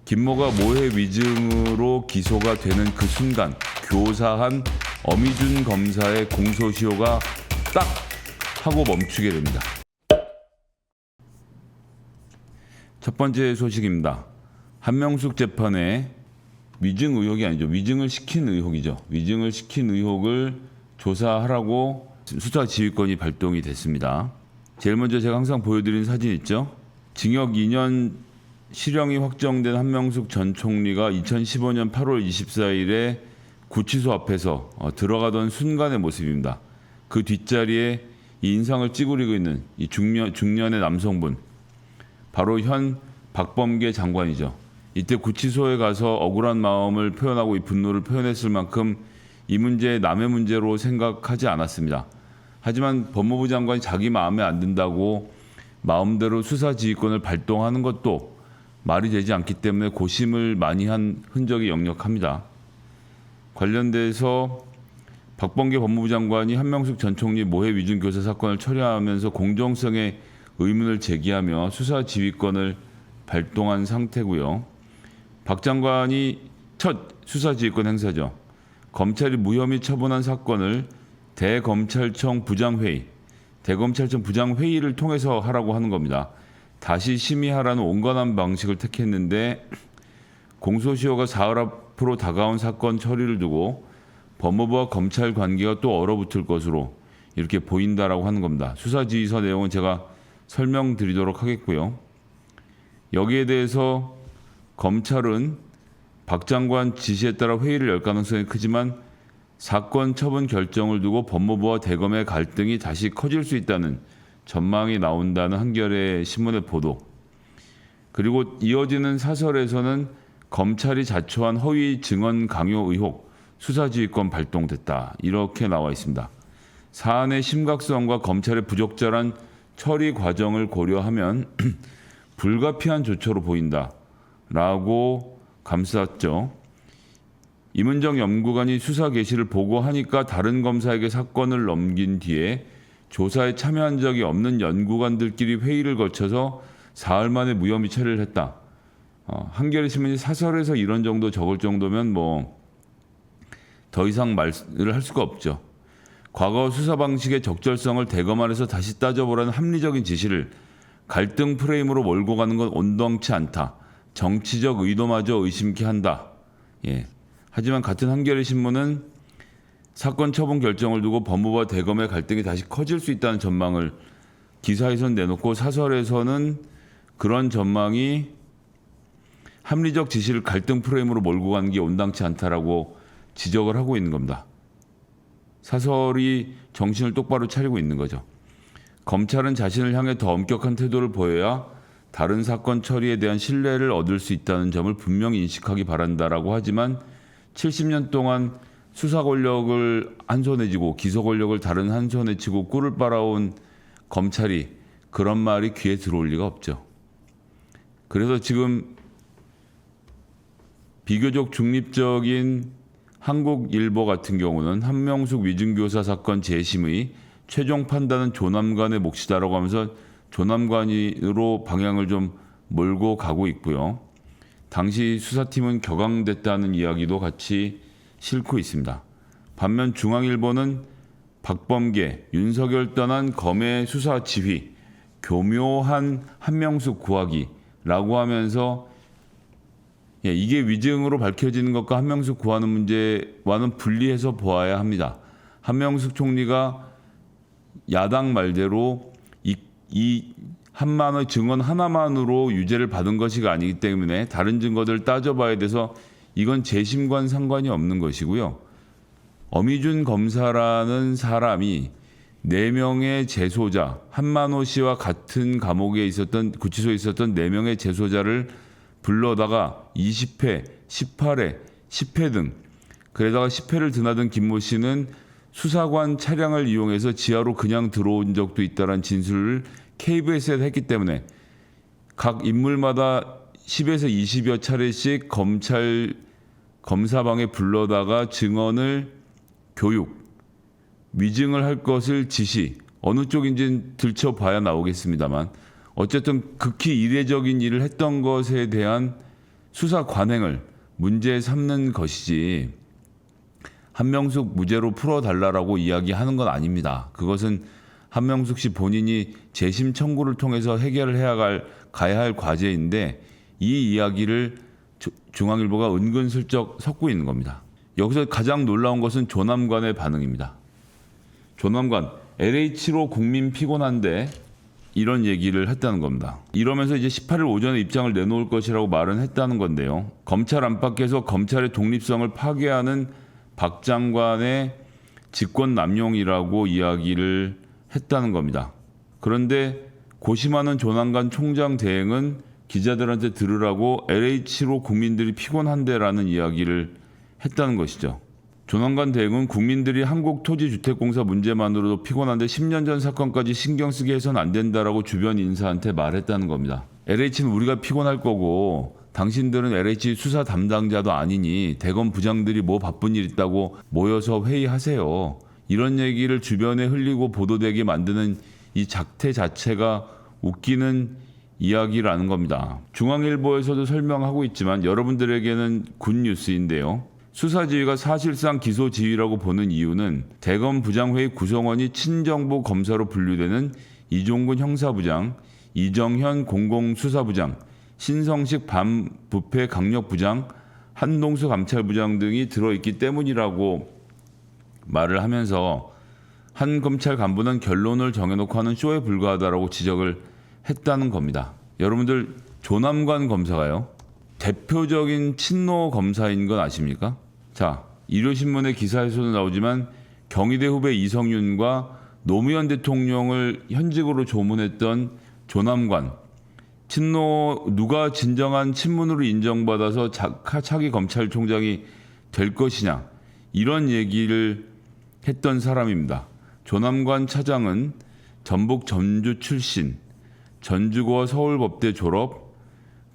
김모가 모해 위증으로 기소가 되는 그 순간 교사한 어미준 검사의 공소시효가 딱 하고 멈추게 됩니다. 첫 번째 소식입니다. 한명숙 재판에 위증 의혹이 아니죠. 위증을 시킨 의혹이죠. 위증을 시킨 의혹을 조사하라고 수사지휘권이 발동이 됐습니다. 제일 먼저 제가 항상 보여드리는 사진 있죠. 징역 2년 실형이 확정된 한명숙 전 총리가 2015년 8월 24일에 구치소 앞에서 들어가던 순간의 모습입니다. 그 뒷자리에 이 인상을 찌푸리고 있는 이 중년의 남성분, 바로 현 박범계 장관이죠. 이때 구치소에 가서 억울한 마음을 표현하고 이 분노를 표현했을 만큼 이 문제 남의 문제로 생각하지 않았습니다. 하지만 법무부 장관이 자기 마음에 안 든다고 마음대로 수사지휘권을 발동하는 것도 말이 되지 않기 때문에 고심을 많이 한 흔적이 역력합니다. 관련돼서 박범계 법무부 장관이 한명숙 전 총리 모해 위증 교사 사건을 처리하면서 공정성에 의문을 제기하며 수사지휘권을 발동한 상태고요. 박 장관이 첫 수사지휘권 행사죠. 검찰이 무혐의 처분한 사건을 대검찰청 부장회의를 통해서 하라고 하는 겁니다. 다시 심의하라는 온건한 방식을 택했는데 공소시효가 사흘 앞으로 다가온 사건 처리를 두고 법무부와 검찰 관계가 또 얼어붙을 것으로 이렇게 보인다라고 하는 겁니다. 수사지휘서 내용은 제가 설명드리도록 하겠고요. 여기에 대해서 검찰은 박 장관 지시에 따라 회의를 열 가능성이 크지만 사건 처분 결정을 두고 법무부와 대검의 갈등이 다시 커질 수 있다는 전망이 나온다는 한겨레 신문의 보도. 그리고 이어지는 사설에서는 검찰이 자초한 허위 증언 강요 의혹, 수사지휘권 발동됐다. 이렇게 나와 있습니다. 사안의 심각성과 검찰의 부적절한 처리 과정을 고려하면 불가피한 조처로 보인다라고 감쌌죠. 임은정 연구관이 수사 개시를 보고하니까 다른 검사에게 사건을 넘긴 뒤에 조사에 참여한 적이 없는 연구관들끼리 회의를 거쳐서 사흘 만에 무혐의 처리를 했다. 한겨레 신문이 사설에서 이런 정도 적을 정도면 뭐 더 이상 말을 할 수가 없죠. 과거 수사 방식의 적절성을 대검 안에서 다시 따져보라는 합리적인 지시를 갈등 프레임으로 몰고 가는 건 온당치 않다. 정치적 의도마저 의심케 한다. 예. 하지만 같은 한겨레 신문은 사건 처분 결정을 두고 법무부와 대검의 갈등이 다시 커질 수 있다는 전망을 기사에선 내놓고 사설에서는 그런 전망이 합리적 지시를 갈등 프레임으로 몰고 가는 게 온당치 않다라고 지적을 하고 있는 겁니다. 사설이 정신을 똑바로 차리고 있는 거죠. 검찰은 자신을 향해 더 엄격한 태도를 보여야 다른 사건 처리에 대한 신뢰를 얻을 수 있다는 점을 분명히 인식하기 바란다라고 하지만 70년 동안 수사 권력을 한 손에 쥐고 기소 권력을 다른 한 손에 쥐고 꿀을 빨아온 검찰이 그런 말이 귀에 들어올 리가 없죠. 그래서 지금 비교적 중립적인 한국일보 같은 경우는 한명숙 위증교사 사건 재심의 최종 판단은 조남관의 몫이다라고 하면서 조남관으로 방향을 좀 몰고 가고 있고요. 당시 수사팀은 격앙됐다는 이야기도 같이 싣고 있습니다. 반면 중앙일보는 박범계, 윤석열 떠난 검의 수사 지휘, 교묘한 한명숙 구하기라고 하면서 이게 위증으로 밝혀지는 것과 한명숙 구하는 문제와는 분리해서 보아야 합니다. 한명숙 총리가 야당 말대로 이 한만의 증언 하나만으로 유죄를 받은 것이 아니기 때문에 다른 증거들을 따져봐야 돼서 이건 재심과는 상관이 없는 것이고요. 어미준 검사라는 사람이 4명의 재소자, 한만호 씨와 같은 감옥에 있었던 구치소에 있었던 4명의 재소자를 불러다가 20회, 18회, 10회 등 그러다가 10회를 드나든 김모 씨는 수사관 차량을 이용해서 지하로 그냥 들어온 적도 있다는 진술을 KBS에 했기 때문에 각 인물마다 10에서 20여 차례씩 검사방에 불러다가 증언을 교육, 위증을 할 것을 지시, 어느 쪽인지는 들춰봐야 나오겠습니다만 어쨌든 극히 이례적인 일을 했던 것에 대한 수사 관행을 문제 삼는 것이지 한명숙 무죄로 풀어달라고 이야기하는 건 아닙니다. 그것은 한명숙 씨 본인이 재심 청구를 통해서 해결을 가야 할 과제인데 이 이야기를 중앙일보가 은근슬쩍 섞고 있는 겁니다. 여기서 가장 놀라운 것은 조남관의 반응입니다. 조남관, LH로 국민 피곤한데 이런 얘기를 했다는 겁니다. 이러면서 이제 18일 오전에 입장을 내놓을 것이라고 말은 했다는 건데요. 검찰 안팎에서 검찰의 독립성을 파괴하는 박 장관의 직권 남용이라고 이야기를 했다는 겁니다. 그런데 고심하는 조남관 총장 대행은 기자들한테 들으라고 LH로 국민들이 피곤한데라는 이야기를 했다는 것이죠. 조남관 대행은 국민들이 한국토지주택공사 문제만으로도 피곤한데 10년 전 사건까지 신경 쓰게 해서는 안 된다라고 주변 인사한테 말했다는 겁니다. LH는 우리가 피곤할 거고 당신들은 LH 수사 담당자도 아니니 대검 부장들이 뭐 바쁜 일 있다고 모여서 회의하세요. 이런 얘기를 주변에 흘리고 보도되게 만드는 이 작태 자체가 웃기는 이야기라는 겁니다. 중앙일보에서도 설명하고 있지만 여러분들에게는 굿뉴스인데요. 수사지휘가 사실상 기소지휘라고 보는 이유는 대검 부장회의 구성원이 친정부 검사로 분류되는 이종근 형사부장, 이정현 공공수사부장, 신성식 반부패 강력부장, 한동수 감찰부장 등이 들어있기 때문이라고 말을 하면서 한 검찰 간부는 결론을 정해놓고 하는 쇼에 불과하다라고 지적을 했다는 겁니다. 여러분들 조남관 검사가요, 대표적인 친노 검사인 건 아십니까? 자, 일요신문의 기사에서도 나오지만 경희대 후배 이성윤과 노무현 대통령을 현직으로 조문했던 조남관, 친노 누가 진정한 친문으로 인정받아서 차기 검찰총장이 될 것이냐 이런 얘기를 했던 사람입니다. 조남관 차장은 전북 전주 출신, 전주고 서울법대 졸업,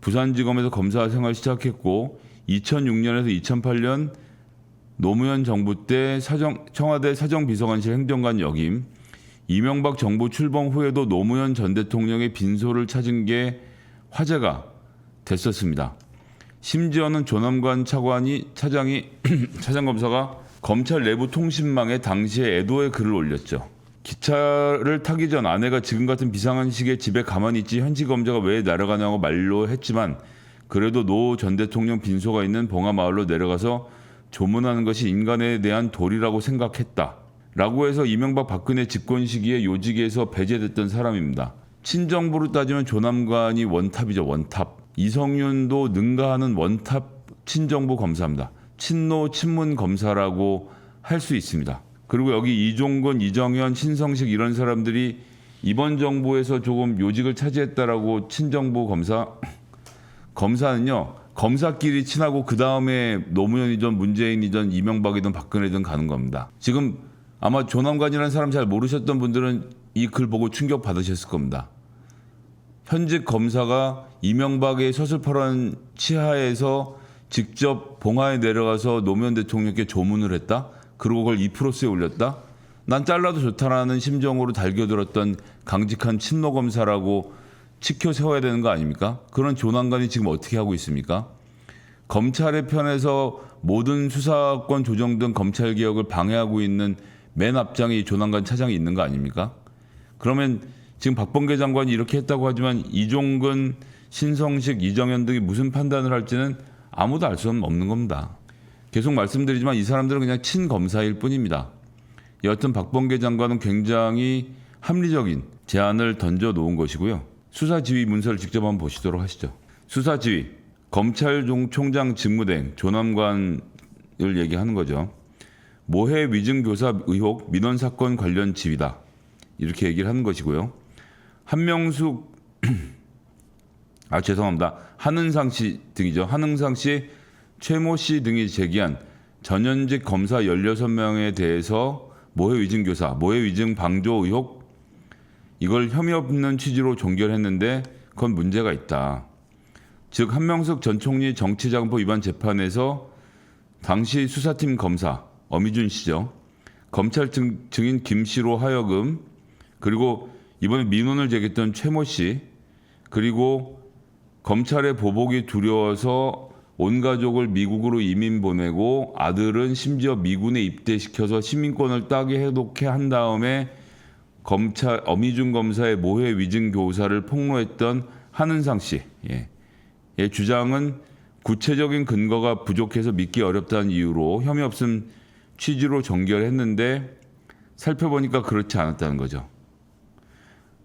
부산지검에서 검사 생활 시작했고 2006년에서 2008년 노무현 정부 때 청와대 사정비서관실 행정관 역임, 이명박 정부 출범 후에도 노무현 전 대통령의 빈소를 찾은 게 화제가 됐었습니다. 심지어는 조남관 차장이 차장검사가 검찰 내부 통신망에 당시에 애도의 글을 올렸죠. 기차를 타기 전 아내가 지금 같은 비상한 시기에 집에 가만히 있지 현지검사가 왜 날아가냐고 말로 했지만 그래도 노 전 대통령 빈소가 있는 봉하마을로 내려가서 조문하는 것이 인간에 대한 도리라고 생각했다. 라고 해서 이명박 박근혜 집권 시기에 요직에서 배제됐던 사람입니다. 친정부로 따지면 조남관이 원탑이죠. 원탑. 이성윤도 능가하는 원탑 친정부 검사입니다. 친노 친문 검사라고 할 수 있습니다. 그리고 여기 이종근, 이정현, 신성식 이런 사람들이 이번 정부에서 조금 요직을 차지했다라고 친정부 검사는요. 검사끼리 친하고 그 다음에 노무현이든 문재인이든 이명박이든 박근혜든 가는 겁니다. 지금 아마 조남관이라는 사람 잘 모르셨던 분들은 이 글 보고 충격 받으셨을 겁니다. 현직 검사가 이명박의 서슬퍼런 치하에서 직접 봉하에 내려가서 노무현 대통령께 조문을 했다? 그리고 그걸 이프로스에 올렸다? 난 잘라도 좋다라는 심정으로 달겨들었던 강직한 친노 검사라고 치켜 세워야 되는 거 아닙니까? 그런 조남관이 지금 어떻게 하고 있습니까? 검찰의 편에서 모든 수사권 조정 등 검찰개혁을 방해하고 있는 맨 앞장에 이 조남관 차장이 있는 거 아닙니까? 그러면 지금 박범계 장관이 이렇게 했다고 하지만 이종근, 신성식, 이정현 등이 무슨 판단을 할지는 아무도 알 수 없는 겁니다. 계속 말씀드리지만 이 사람들은 그냥 친검사일 뿐입니다. 여하튼 박범계 장관은 굉장히 합리적인 제안을 던져놓은 것이고요. 수사지휘 문서를 직접 한번 보시도록 하시죠. 수사지휘, 검찰총장 직무대행, 조남관을 얘기하는 거죠. 모해 위증교사 의혹, 민원사건 관련 지휘다. 이렇게 얘기를 하는 것이고요. 한명숙, 죄송합니다. 한은상 씨 등이죠. 한은상 씨, 최모 씨 등이 제기한 전현직 검사 16명에 대해서 모해 위증교사, 모해 위증 방조 의혹, 이걸 혐의 없는 취지로 종결했는데 그건 문제가 있다. 즉 한명숙 전 총리 정치자금법 위반 재판에서 당시 수사팀 검사 어미준 씨죠. 검찰 증인 김 씨로 하여금 그리고 이번에 민원을 제기했던 최모 씨 그리고 검찰의 보복이 두려워서 온 가족을 미국으로 이민 보내고 아들은 심지어 미군에 입대시켜서 시민권을 따게 해독해 한 다음에 검찰 어미준 검사의 모해 위증 교사를 폭로했던 한은상 씨. 의 주장은 구체적인 근거가 부족해서 믿기 어렵다는 이유로 혐의 없음 취지로 정결했는데 살펴보니까 그렇지 않았다는 거죠.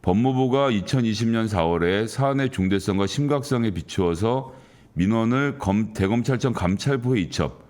법무부가 2020년 4월에 사안의 중대성과 심각성에 비추어서 민원을 대검찰청 감찰부에 이첩.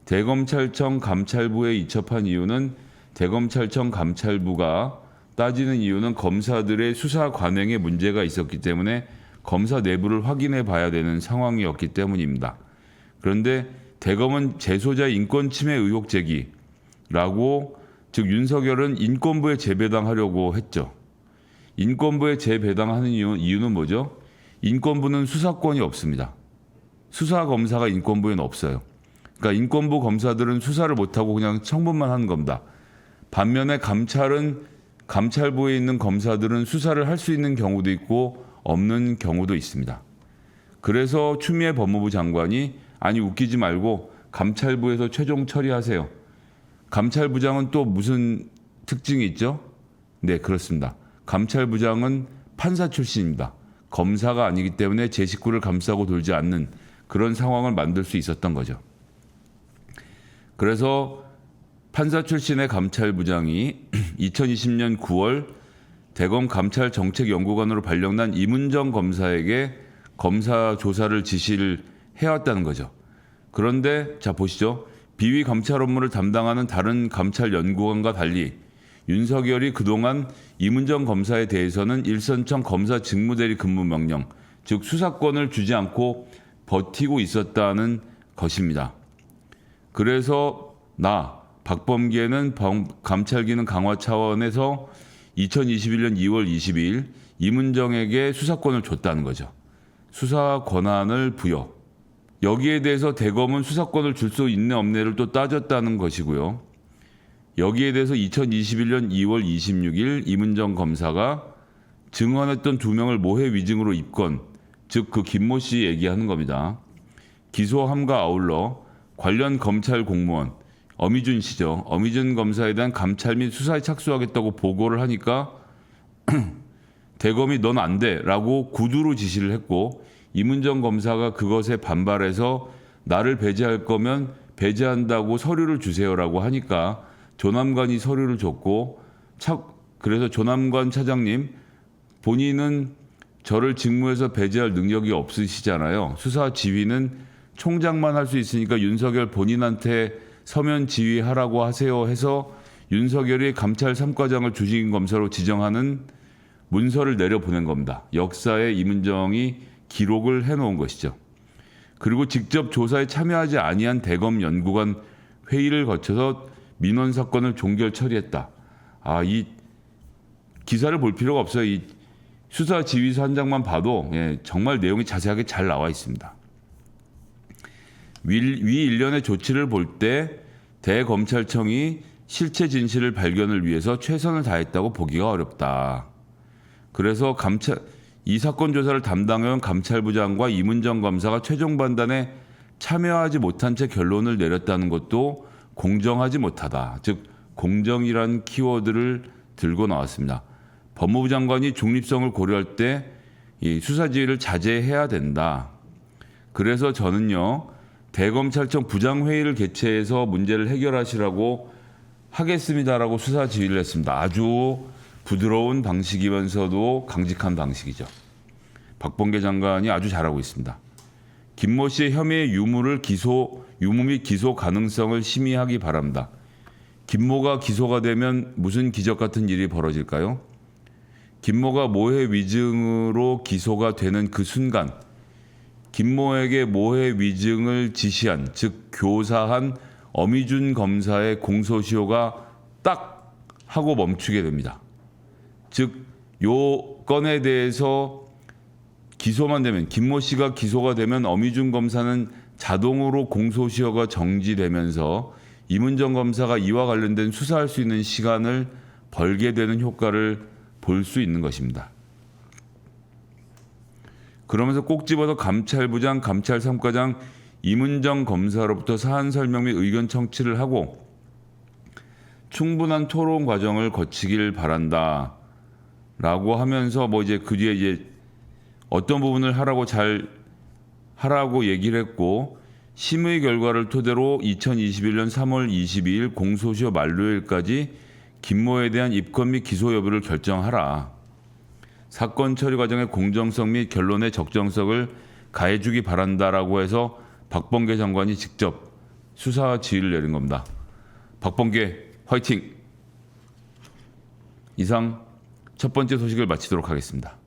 대검찰청 감찰부에 이첩한 이유는 대검찰청 감찰부가 따지는 이유는 검사들의 수사 관행에 문제가 있었기 때문에 검사 내부를 확인해 봐야 되는 상황이었기 때문입니다. 그런데 대검은 재소자의 인권 침해 의혹 제기라고, 즉 윤석열은 인권부에 재배당하려고 했죠. 인권부에 재배당하는 이유는 뭐죠? 인권부는 수사권이 없습니다. 수사검사가 인권부에는 없어요. 그러니까 인권부 검사들은 수사를 못하고 그냥 청문만 하는 겁니다. 반면에 감찰부에 있는 검사들은 수사를 할 수 있는 경우도 있고 없는 경우도 있습니다. 그래서 추미애 법무부 장관이 아니 웃기지 말고 감찰부에서 최종 처리하세요. 감찰부장은 또 무슨 특징이 있죠? 네, 그렇습니다. 감찰부장은 판사 출신입니다. 검사가 아니기 때문에 제 식구를 감싸고 돌지 않는 그런 상황을 만들 수 있었던 거죠. 그래서 판사 출신의 감찰부장이 2020년 9월 대검 감찰정책연구관으로 발령난 이문정 검사에게 검사 조사를 지시를 해왔다는 거죠. 그런데 자 보시죠. 비위 감찰 업무를 담당하는 다른 감찰연구관과 달리 윤석열이 그동안 이문정 검사에 대해서는 일선청 검사 직무대리 근무 명령, 즉 수사권을 주지 않고 버티고 있었다는 것입니다. 그래서 박범계는 감찰기능 강화 차원에서 2021년 2월 22일 이문정에게 수사권을 줬다는 거죠. 수사 권한을 부여. 여기에 대해서 대검은 수사권을 줄 수 있네 없네를 또 따졌다는 것이고요. 여기에 대해서 2021년 2월 26일 이문정 검사가 증언했던 2명을 모해 위증으로 입건, 즉 그 김모 씨 얘기하는 겁니다. 기소함과 아울러 관련 검찰 공무원 어미준 씨죠. 어미준 검사에 대한 감찰 및 수사에 착수하겠다고 보고를 하니까 대검이 넌 안 돼라고 구두로 지시를 했고 이문정 검사가 그것에 반발해서 나를 배제할 거면 배제한다고 서류를 주세요라고 하니까 조남관이 서류를 줬고 그래서 조남관 차장님 본인은 저를 직무에서 배제할 능력이 없으시잖아요. 수사 지휘는 총장만 할 수 있으니까 윤석열 본인한테 서면 지휘하라고 하세요 해서 윤석열이 감찰 3과장을 주심 검사로 지정하는 문서를 내려보낸 겁니다. 역사에 이문정이 기록을 해놓은 것이죠. 그리고 직접 조사에 참여하지 아니한 대검 연구관 회의를 거쳐서 민원 사건을 종결 처리했다. 이 기사를 볼 필요가 없어요. 이 수사 지휘서 한 장만 봐도 정말 내용이 자세하게 잘 나와 있습니다. 위 일련의 조치를 볼 때 대검찰청이 실체 진실을 발견을 위해서 최선을 다했다고 보기가 어렵다. 그래서 이 사건 조사를 담당해온 감찰부장과 이문정 검사가 최종 판단에 참여하지 못한 채 결론을 내렸다는 것도 공정하지 못하다. 즉 공정이란 키워드를 들고 나왔습니다. 법무부 장관이 중립성을 고려할 때 이 수사 지휘를 자제해야 된다. 그래서 저는요. 대검찰청 부장회의를 개최해서 문제를 해결하시라고 하겠습니다라고 수사 지휘를 했습니다. 아주 부드러운 방식이면서도 강직한 방식이죠. 박범계 장관이 아주 잘하고 있습니다. 김모 씨의 혐의의 유무 및 기소 가능성을 심의하기 바랍니다. 김모가 기소가 되면 무슨 기적 같은 일이 벌어질까요? 김모가 모해 위증으로 기소가 되는 그 순간 김모에게 모해 위증을 지시한, 즉 교사한 어미준 검사의 공소시효가 딱 하고 멈추게 됩니다. 즉 요 건에 대해서 기소만 되면 김모 씨가 기소가 되면 어미준 검사는 자동으로 공소시효가 정지되면서 이문정 검사가 이와 관련된 수사할 수 있는 시간을 벌게 되는 효과를 볼 수 있는 것입니다. 그러면서 꼭 집어서 감찰부장, 감찰 3과장 임은정 검사로부터 사안 설명 및 의견 청취를 하고 충분한 토론 과정을 거치길 바란다. 라고 하면서 뭐 이제 그 뒤에 이제 어떤 부분을 하라고 얘기를 했고, 심의 결과를 토대로 2021년 3월 22일 공소시효 만료일까지 김모에 대한 입건 및 기소 여부를 결정하라. 사건 처리 과정의 공정성 및 결론의 적정성을 가해주기 바란다라고 해서 박범계 장관이 직접 수사 지휘를 내린 겁니다. 박범계 화이팅! 이상 첫 번째 소식을 마치도록 하겠습니다.